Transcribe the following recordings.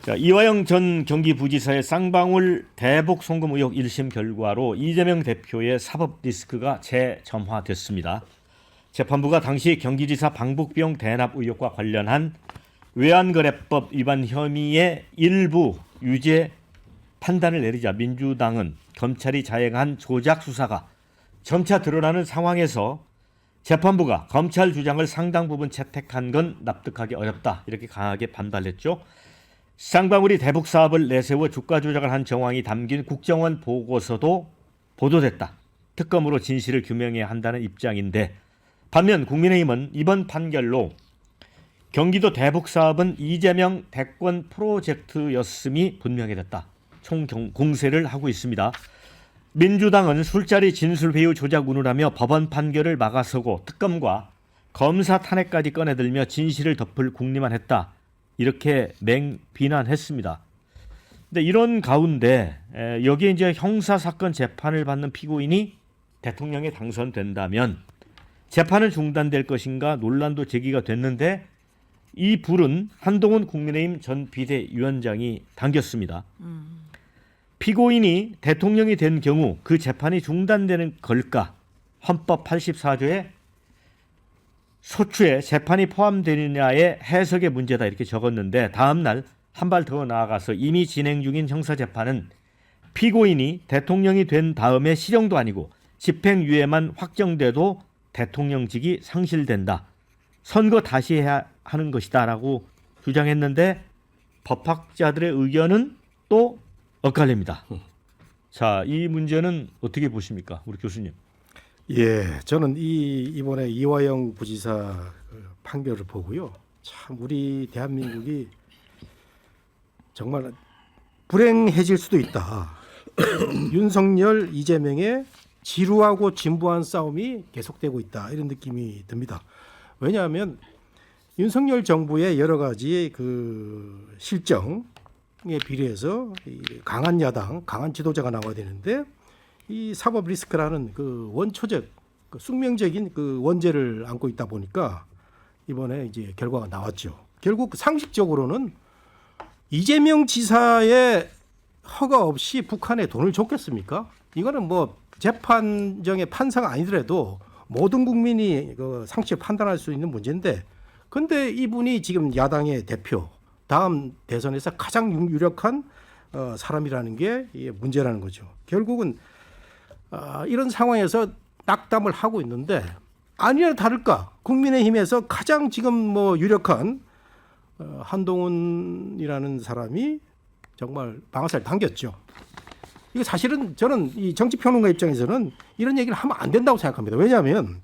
자, 이화영 전 경기부지사의 쌍방울 대북 송금 의혹 1심 결과로 이재명 대표의 사법 리스크가 재점화됐습니다. 재판부가 당시 경기지사 방북비용 대납 의혹과 관련한 외환거래법 위반 혐의의 일부 유죄 판단을 내리자 민주당은 검찰이 자행한 조작 수사가 점차 드러나는 상황에서 재판부가 검찰 주장을 상당 부분 채택한 건 납득하기 어렵다, 이렇게 강하게 반발했죠. 쌍방울이 대북 사업을 내세워 주가 조작을 한 정황이 담긴 국정원 보고서도 보도됐다. 특검으로 진실을 규명해야 한다는 입장인데, 반면 국민의힘은 이번 판결로 경기도 대북 사업은 이재명 대권 프로젝트였음이 분명해졌다, 총 공세를 하고 있습니다. 민주당은 술자리 진술회의 조작 운운하며 법원 판결을 막아서고 특검과 검사 탄핵까지 꺼내들며 진실을 덮을 궁리만 했다, 이렇게 맹비난했습니다. 근데 이런 가운데 여기에 이제 형사 사건 재판을 받는 피고인이 대통령에 당선된다면 재판은 중단될 것인가 논란도 제기가 됐는데, 이 불은 한동훈 국민의힘 전 비대위원장이 당겼습니다. 피고인이 대통령이 된 경우 그 재판이 중단되는 걸까? 헌법 84조에 소추에 재판이 포함되느냐의 해석의 문제다, 이렇게 적었는데, 다음 날 한 발 더 나아가서 이미 진행 중인 형사재판은 피고인이 대통령이 된 다음에 실형도 아니고 집행유예만 확정돼도 대통령직이 상실된다, 선거 다시 해야 하는 것이다 라고 주장했는데, 법학자들의 의견은 또 엇갈립니다. 자, 이 문제는 어떻게 보십니까, 우리 교수님? 예, 저는 이번에 이화영 부지사 판결을 보고요, 참 우리 대한민국이 정말 불행해질 수도 있다. 윤석열, 이재명의 지루하고 진부한 싸움이 계속되고 있다, 이런 느낌이 듭니다. 왜냐하면 윤석열 정부의 여러 가지 그 실정에 비례해서 강한 야당, 강한 지도자가 나와야 되는데, 이 사법 리스크라는 그 원초적, 그 숙명적인 그 원죄를 안고 있다 보니까 이번에 이제 결과가 나왔죠. 결국 상식적으로는 이재명 지사의 허가 없이 북한에 돈을 줬겠습니까? 이거는 뭐 재판정의 판사가 아니더라도 모든 국민이 그 상식적으로 판단할 수 있는 문제인데, 근데 이분이 지금 야당의 대표, 다음 대선에서 가장 유력한 사람이라는 게 이게 문제라는 거죠. 결국은 이런 상황에서 낙담을 하고 있는데, 아니나 다를까 국민의힘에서 가장 지금 뭐 유력한 한동훈이라는 사람이 정말 방아쇠를 당겼죠. 이거 사실은 저는 이 정치평론가 입장에서는 이런 얘기를 하면 안 된다고 생각합니다. 왜냐하면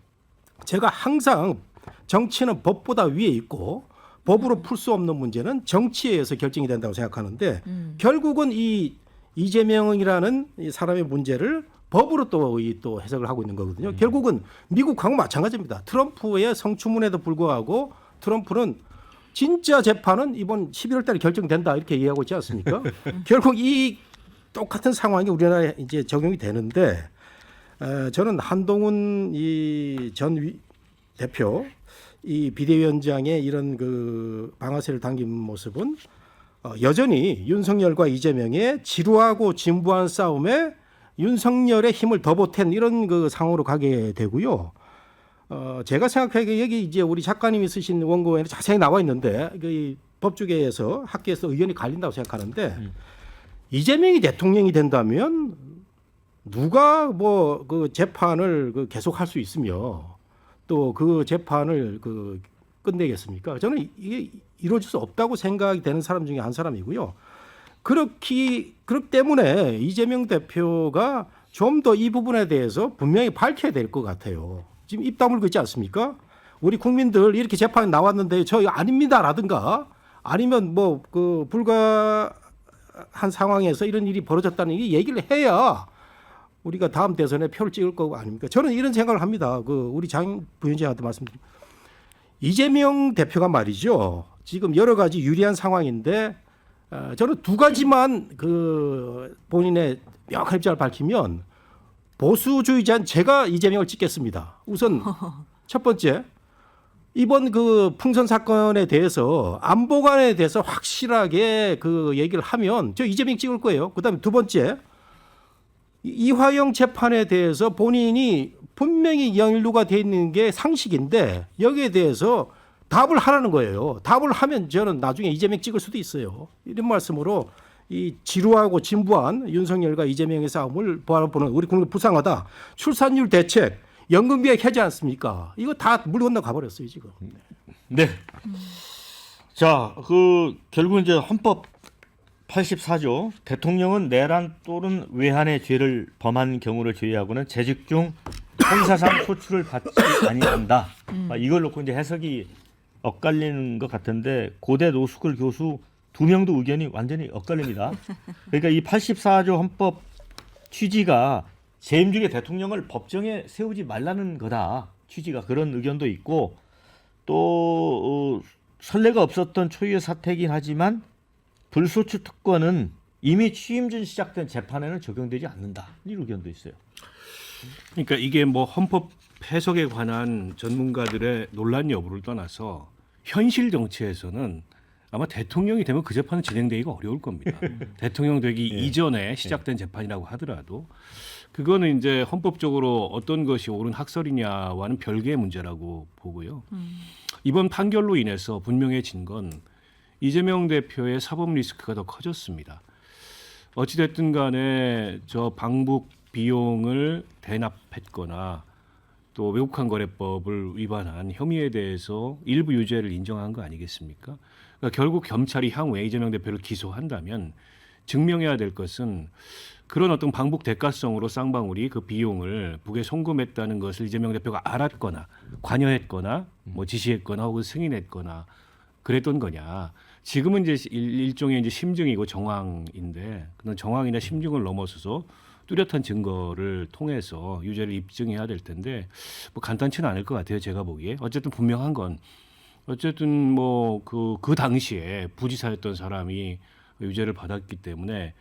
제가 항상 정치는 법보다 위에 있고 법으로 풀 수 없는 문제는 정치에 의해서 결정이 된다고 생각하는데, 결국은 이 이재명이라는 이 사람의 문제를 법으로 또 해석을 하고 있는 거거든요. 결국은 미국하고 마찬가지입니다. 트럼프의 성추문에도 불구하고 트럼프는 진짜 재판은 이번 11월 달에 결정된다, 이렇게 얘기하고 있지 않습니까? 결국 이 똑같은 상황이 우리나라에 이제 적용이 되는데, 저는 한동훈 이 전 대표, 이 비대위원장의 이런 그 방아쇠를 당긴 모습은 여전히 윤석열과 이재명의 지루하고 진부한 싸움에 윤석열의 힘을 더 보탠 이런 그 상황으로 가게 되고요. 제가 생각하기에 여기 이제 우리 작가님이 쓰신 원고에는 자세히 나와 있는데, 그 법조계에서 학계에서 의견이 갈린다고 생각하는데, 이재명이 대통령이 된다면 누가 뭐 그 재판을 그 계속할 수 있으며 또 그 재판을 그 끝내겠습니까? 저는 이게 이루어질 수 없다고 생각이 되는 사람 중에 한 사람이고요. 그렇기 때문에 이재명 대표가 좀 더 이 부분에 대해서 분명히 밝혀야 될 것 같아요. 지금 입 다물고 있지 않습니까? 우리 국민들 이렇게 재판이 나왔는데 저 아닙니다라든가, 아니면 뭐 그 불가한 상황에서 이런 일이 벌어졌다는 이 얘기를 해야 우리가 다음 대선에 표를 찍을 거고 아닙니까? 저는 이런 생각을 합니다. 그 우리 장 부위원장한테 말씀드립니다. 이재명 대표가 말이죠, 지금 여러 가지 유리한 상황인데, 저는 두 가지만 그 본인의 명확한 입장을 밝히면, 보수주의자는 제가 이재명을 찍겠습니다. 우선 첫 번째, 이번 그 풍선 사건에 대해서 안보관에 대해서 확실하게 그 얘기를 하면 저 이재명 찍을 거예요. 그다음에 두 번째 이화영 재판에 대해서 본인이 분명히 연루가 돼 있는 게 상식인데 여기에 대해서 답을 하라는 거예요. 답을 하면 저는 나중에 이재명 찍을 수도 있어요. 이런 말씀으로 이 지루하고 진부한 윤석열과 이재명의 싸움을 바라보는 우리 국민 불쌍하다. 출산율 대책, 연금비약 해지 않습니까? 이거 다 물 건너 가버렸어요 지금. 네. 자, 그 결국 이제 헌법 84조 대통령은 내란 또는 외환의 죄를 범한 경우를 제외하고는 재직 중 형사상 소출을 받지 아니한다. 이걸 놓고 이제 해석이 엇갈리는 것 같은데 고대 노스쿨 교수 두 명도 의견이 완전히 엇갈립니다. 그러니까 이 84조 헌법 취지가 재임 중에 대통령을 법정에 세우지 말라는 거다. 취지가 그런 의견도 있고 또 선례가 없었던 초유의 사태이긴 하지만 불소추 특권은 이미 취임 전 시작된 재판에는 적용되지 않는다. 이 의견도 있어요. 그러니까 이게 뭐 헌법 해석에 관한 전문가들의 논란 여부를 떠나서 현실 정치에서는 아마 대통령이 되면 그 재판은 진행되기가 어려울 겁니다. 대통령 되기 이전에 시작된 재판이라고 하더라도 그거는 이제 헌법적으로 어떤 것이 옳은 학설이냐와는 별개의 문제라고 보고요. 이번 판결로 인해서 분명해진 건 이재명 대표의 사법 리스크가 더 커졌습니다. 어찌됐든 간에 저 방북 비용을 대납했거나 또 외국환 거래법을 위반한 혐의에 대해서 일부 유죄를 인정한 거 아니겠습니까? 그러니까 결국 경찰이 향후에 이재명 대표를 기소한다면 증명해야 될 것은 그런 어떤 방북 대가성으로 쌍방울이 그 비용을 북에 송금했다는 것을 이재명 대표가 알았거나 관여했거나 뭐 지시했거나 혹은 승인했거나 그랬던 거냐. 지금은 이제 일종의 이제 심증이고 정황인데 그런 정황이나 심증을 넘어서서 뚜렷한 증거를 통해서 유죄를 입증해야 될 텐데 뭐 간단치는 않을 것 같아요. 제가 보기에. 어쨌든 분명한 건 어쨌든 뭐 그 당시에 부지사였던 사람이 유죄를 받았기 때문에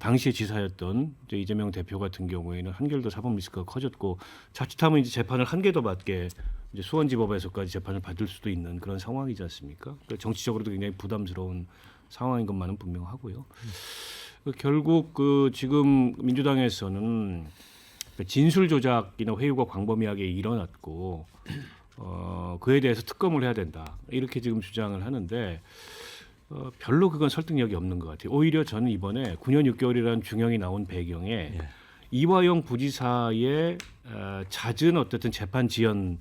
당시에 지사였던 이제 이재명 대표 같은 경우에는 한결 더 사법 리스크가 커졌고 자칫하면 이제 재판을 한 개 더 받게 이제 수원지법에서까지 재판을 받을 수도 있는 그런 상황이지 않습니까? 그러니까 정치적으로도 굉장히 부담스러운 상황인 것만은 분명하고요. 결국 그 지금 민주당에서는 진술 조작이나 회유가 광범위하게 일어났고 그에 대해서 특검을 해야 된다 이렇게 지금 주장을 하는데 별로 그건 설득력이 없는 것 같아요. 오히려 저는 이번에 9년 6개월이라는 중형이 나온 배경에 이화영 부지사의 잦은 어쨌든 재판 지연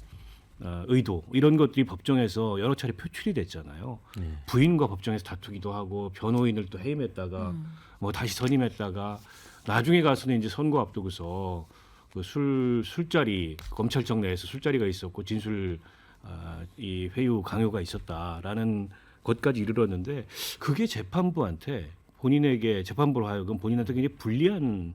의도 이런 것들이 법정에서 여러 차례 표출이 됐잖아요. 부인과 법정에서 다투기도 하고 변호인을 또 해임했다가 뭐 다시 선임했다가 나중에 가서는 이제 선고 앞두고서 그 술자리 검찰청 내에서 술자리가 있었고 진술 이 회유 강요가 있었다라는 것까지 이르렀는데 그게 재판부한테 본인에게 재판부로 하여금 본인한테 굉장히 불리한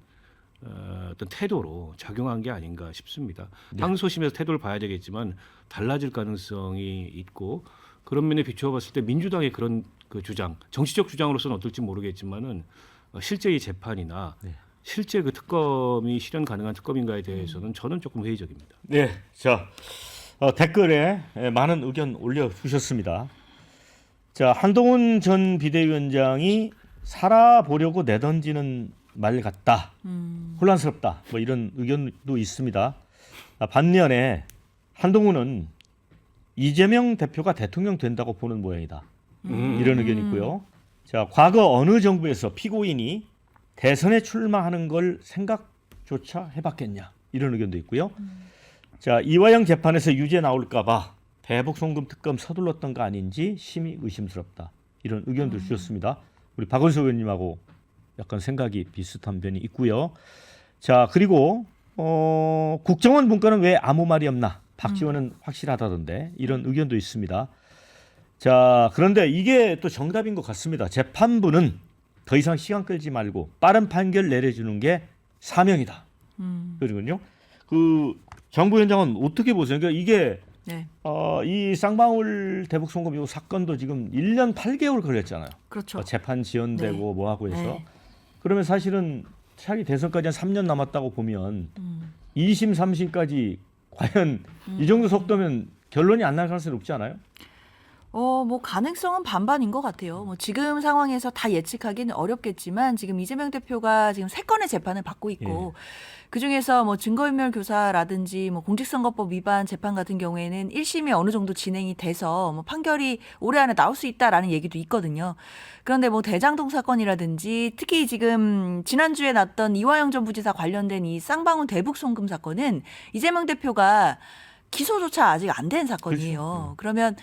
어떤 태도로 작용한 게 아닌가 싶습니다. 항소심에서 태도를 봐야 되겠지만 달라질 가능성이 있고 그런 면에 비추어 봤을 때 민주당의 그런 그 주장, 정치적 주장으로서는 어떨지 모르겠지만은 실제 이 재판이나 실제 그 특검이 실현 가능한 특검인가에 대해서는 저는 조금 회의적입니다. 네, 자 댓글에 많은 의견 올려주셨습니다. 자, 한동훈 전 비대위원장이 살아보려고 내던지는 말 같다. 혼란스럽다. 뭐 이런 의견도 있습니다. 반면에 한동훈은 이재명 대표가 대통령 된다고 보는 모양이다. 이런 의견이 있고요. 자, 과거 어느 정부에서 피고인이 대선에 출마하는 걸 생각조차 해봤겠냐. 이런 의견도 있고요. 자, 이화영 재판에서 유죄 나올까봐 대북 송금 특검 서둘렀던 거 아닌지 심히 의심스럽다. 이런 의견도 주셨습니다. 우리 박원석 의원님하고 약간 생각이 비슷한 면이 있고요. 자, 그리고 국정원 문건은 왜 아무 말이 없나? 박지원은 확실하다던데 이런 의견도 있습니다. 자, 그런데 이게 또 정답인 것 같습니다. 재판부는 더 이상 시간 끌지 말고 빠른 판결 내려주는 게 사명이다. 그리고요. 그 정부위원장은 어떻게 보세요? 그러니까 이게 이 쌍방울 대북 송금 이 사건도 지금 1년 8개월 걸렸잖아요. 그렇죠. 재판 지연되고 뭐 하고 해서. 그러면 사실은 차기 대선까지 한 3년 남았다고 보면 2심, 3심까지 과연 이 정도 속도면 결론이 안 날 가능성이 높지 않아요? 뭐 가능성은 반반인 것 같아요. 뭐 지금 상황에서 다 예측하기는 어렵겠지만 지금 이재명 대표가 지금 3건의 재판을 받고 있고 그 중에서 뭐 증거인멸 교사라든지 뭐 공직선거법 위반 재판 같은 경우에는 1심이 어느 정도 진행이 돼서 뭐 판결이 올해 안에 나올 수 있다라는 얘기도 있거든요. 그런데 뭐 대장동 사건이라든지 특히 지금 지난주에 났던 이화영 전 부지사 관련된 이 쌍방울 대북 송금 사건은 이재명 대표가 기소조차 아직 안 된 사건이에요. 그러면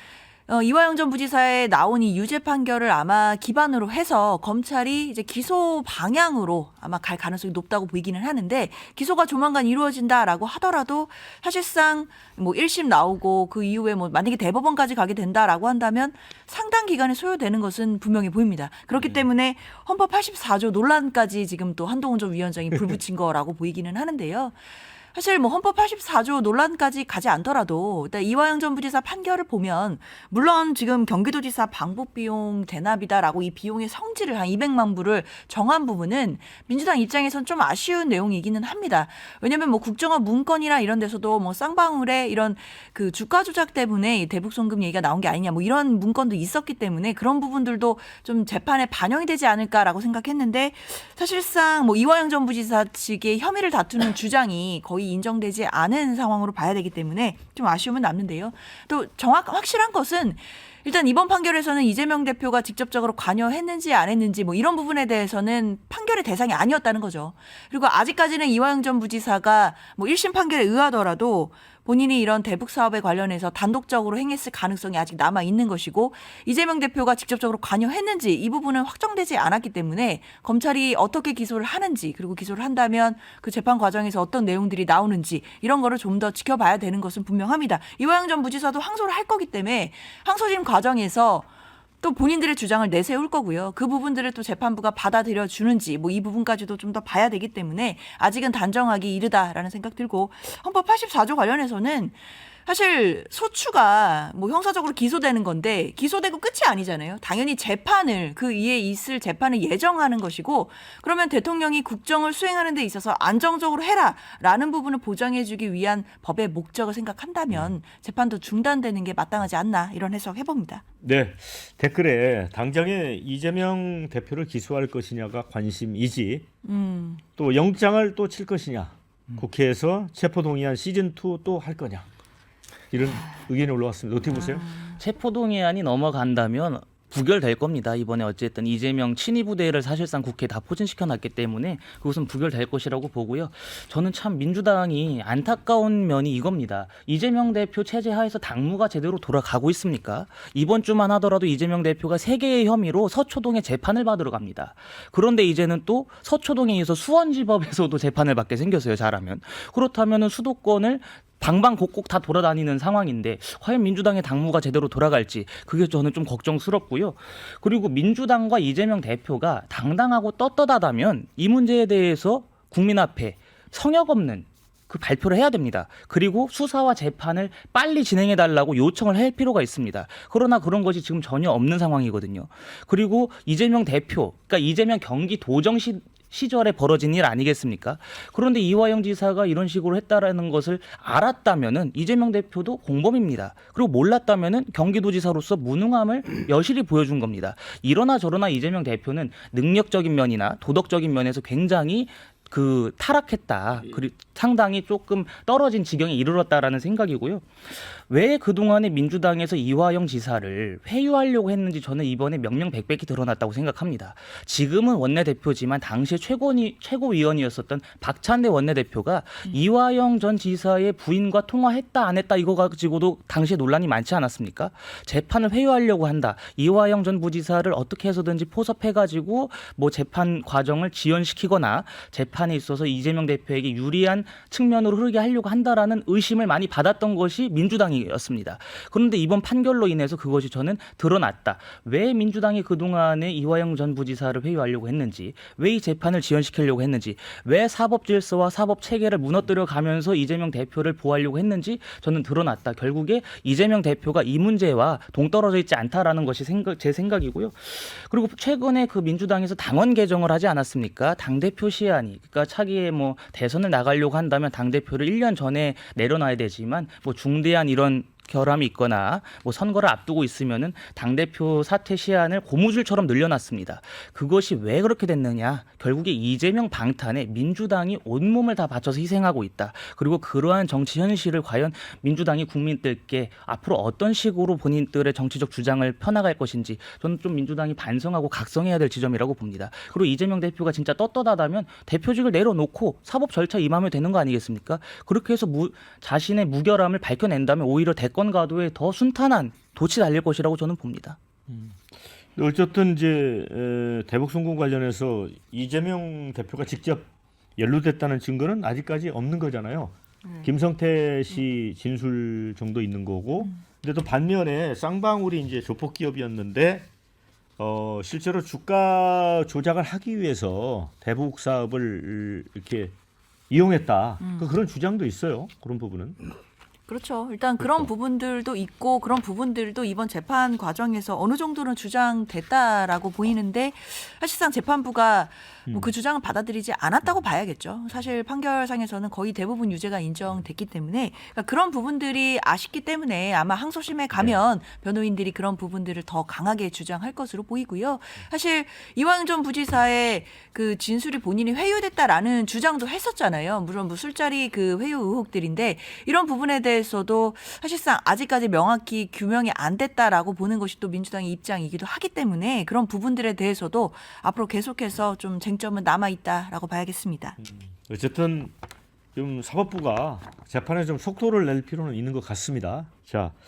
이화영 전 부지사에 나온 이 유죄 판결을 아마 기반으로 해서 검찰이 이제 기소 방향으로 아마 갈 가능성이 높다고 보이기는 하는데 기소가 조만간 이루어진다라고 하더라도 사실상 뭐 1심 나오고 그 이후에 뭐 만약에 대법원까지 가게 된다라고 한다면 상당 기간이 소요되는 것은 분명히 보입니다. 그렇기 때문에 헌법 84조 논란까지 지금 또 한동훈 전 위원장이 불붙인 거라고 보이기는 하는데요. 사실 뭐 헌법 84조 논란까지 가지 않더라도 일단 이화영 전 부지사 판결을 보면 물론 지금 경기도지사 방북 비용 대납이다라고 이 비용의 성질을 한 200만 불을 정한 부분은 민주당 입장에선 좀 아쉬운 내용이기는 합니다. 왜냐하면 뭐 국정원 문건이나 이런 데서도 뭐 쌍방울의 이런 그 주가 조작 때문에 이 대북 송금 얘기가 나온 게 아니냐 뭐 이런 문건도 있었기 때문에 그런 부분들도 좀 재판에 반영이 되지 않을까라고 생각했는데 사실상 뭐 이화영 전 부지사 측의 혐의를 다투는 주장이 거의 인정되지 않은 상황으로 봐야 되기 때문에 좀 아쉬움은 남는데요. 또 확실한 것은 일단 이번 판결에서는 이재명 대표가 직접적으로 관여했는지 안 했는지 뭐 이런 부분에 대해서는 판결의 대상이 아니었다는 거죠. 그리고 아직까지는 이화영 전 부지사가 뭐 1심 판결에 의하더라도 본인이 이런 대북 사업에 관련해서 단독적으로 행했을 가능성이 아직 남아 있는 것이고 이재명 대표가 직접적으로 관여했는지 이 부분은 확정되지 않았기 때문에 검찰이 어떻게 기소를 하는지 그리고 기소를 한다면 그 재판 과정에서 어떤 내용들이 나오는지 이런 거를 좀 더 지켜봐야 되는 것은 분명합니다. 이화영 전 부지사도 항소를 할 거기 때문에 항소심 과정에서 또 본인들의 주장을 내세울 거고요. 그 부분들을 또 재판부가 받아들여 주는지 뭐 이 부분까지도 좀 더 봐야 되기 때문에 아직은 단정하기 이르다라는 생각 들고 헌법 84조 관련해서는 사실 소추가 뭐 형사적으로 기소되는 건데 기소되고 끝이 아니잖아요. 당연히 재판을 그 이에 있을 재판을 예정하는 것이고 그러면 대통령이 국정을 수행하는 데 있어서 안정적으로 해라라는 부분을 보장해주기 위한 법의 목적을 생각한다면 재판도 중단되는 게 마땅하지 않나 이런 해석 해봅니다. 네, 댓글에 당장에 이재명 대표를 기소할 것이냐가 관심이지 또 영장을 또 칠 것이냐 국회에서 체포동의안 시즌2 또 할 거냐 이런 의견이 올라왔습니다. 어떻게 보세요? 체포동의안이 넘어간다면 부결될 겁니다. 이번에 어쨌든 이재명 친위 부대를 사실상 국회에 다 포진시켜놨기 때문에 그것은 부결될 것이라고 보고요. 저는 참 민주당이 안타까운 면이 이겁니다. 이재명 대표 체제 하에서 당무가 제대로 돌아가고 있습니까? 이번 주만 하더라도 이재명 대표가 3개의 혐의로 서초동에 재판을 받으러 갑니다. 그런데 이제는 또 서초동에 의해서 수원지법에서도 재판을 받게 생겼어요. 잘하면. 그렇다면 수도권을 방방곡곡 다 돌아다니는 상황인데 과연 민주당의 당무가 제대로 돌아갈지 그게 저는 좀 걱정스럽고요. 그리고 민주당과 이재명 대표가 당당하고 떳떳하다면 이 문제에 대해서 국민 앞에 성역 없는 그 발표를 해야 됩니다. 그리고 수사와 재판을 빨리 진행해달라고 요청을 할 필요가 있습니다. 그러나 그런 것이 지금 전혀 없는 상황이거든요. 그리고 이재명 대표, 그러니까 이재명 경기도정시 시절에 벌어진 일 아니겠습니까? 그런데 이화영 지사가 이런 식으로 했다라는 것을 알았다면은 이재명 대표도 공범입니다. 그리고 몰랐다면은 경기도지사로서 무능함을 여실히 보여준 겁니다. 이러나 저러나 이재명 대표는 능력적인 면이나 도덕적인 면에서 굉장히 타락했다. 그리고 상당히 조금 떨어진 지경에 이르렀다라는 생각이고요. 왜 그동안에 민주당에서 이화영 지사를 회유하려고 했는지 저는 이번에 명명백백히 드러났다고 생각합니다. 지금은 원내대표지만 당시에 최고위원이었었던 박찬대 원내대표가 이화영 전 지사의 부인과 통화했다 안 했다 이거 가지고도 당시에 논란이 많지 않았습니까? 재판을 회유하려고 한다. 이화영 전 부지사를 어떻게 해서든지 포섭해가지고 뭐 재판 과정을 지연시키거나 재판에 있어서 이재명 대표에게 유리한 측면으로 흐르게 하려고 한다라는 의심을 많이 받았던 것이 민주당이었습니다. 그런데 이번 판결로 인해서 그것이 저는 드러났다. 왜 민주당이 그동안에 이화영 전 부지사를 회유하려고 했는지, 왜 이 재판을 지연시키려고 했는지, 왜 사법 질서와 사법 체계를 무너뜨려 가면서 이재명 대표를 보호하려고 했는지 저는 드러났다. 결국에 이재명 대표가 이 문제와 동떨어져 있지 않다라는 것이 제 생각이고요. 그리고 최근에 그 민주당에서 당원 개정을 하지 않았습니까? 당대표 시한이, 그러니까 차기에 뭐 대선을 나가려고 한다면 당대표를 1년 전에 내려놔야 되지만 뭐 중대한 이런 결함이 있거나 뭐 선거를 앞두고 있으면은 당대표 사퇴 시한을 고무줄처럼 늘려놨습니다. 그것이 왜 그렇게 됐느냐? 결국에 이재명 방탄에 민주당이 온몸을 다 바쳐서 희생하고 있다. 그리고 그러한 정치 현실을 과연 민주당이 국민들께 앞으로 어떤 식으로 본인들의 정치적 주장을 펴나갈 것인지 저는 좀 민주당이 반성하고 각성해야 될 지점이라고 봅니다. 그리고 이재명 대표가 진짜 떳떳하다면 대표직을 내려놓고 사법 절차 임하면 되는 거 아니겠습니까? 그렇게 해서 자신의 무결함을 밝혀낸다면 오히려 대권 가도에 더 순탄한 돛이 달릴 것이라고 저는 봅니다. 어쨌든 이제 대북 송금 관련해서 이재명 대표가 직접 연루됐다는 증거는 아직까지 없는 거잖아요. 김성태 씨 진술 정도 있는 거고, 근데 또 반면에 쌍방울이 이제 조폭 기업이었는데 실제로 주가 조작을 하기 위해서 대북 사업을 이렇게 이용했다. 그런 주장도 있어요. 그런 부분은. 그렇죠. 일단 그런 부분들도 있고 그런 부분들도 이번 재판 과정에서 어느 정도는 주장됐다라고 보이는데 사실상 재판부가 뭐 그 주장을 받아들이지 않았다고 봐야겠죠. 사실 판결상에서는 거의 대부분 유죄가 인정됐기 때문에 그러니까 그런 부분들이 아쉽기 때문에 아마 항소심에 가면 변호인들이 그런 부분들을 더 강하게 주장할 것으로 보이고요. 사실 이왕전 부지사의 그 진술이 본인이 회유됐다라는 주장도 했었잖아요. 물론 뭐 술자리 그 회유 의혹들인데 이런 부분에 대해서도 사실상 아직까지 명확히 규명이 안 됐다라고 보는 것이 또 민주당의 입장이기도 하기 때문에 그런 부분들에 대해서도 앞으로 계속해서 좀 쟁점은 남아 있다라고 봐야겠습니다. 어쨌든 좀 사법부가 재판에 좀 속도를 낼 필요는 있는 것 같습니다. 자.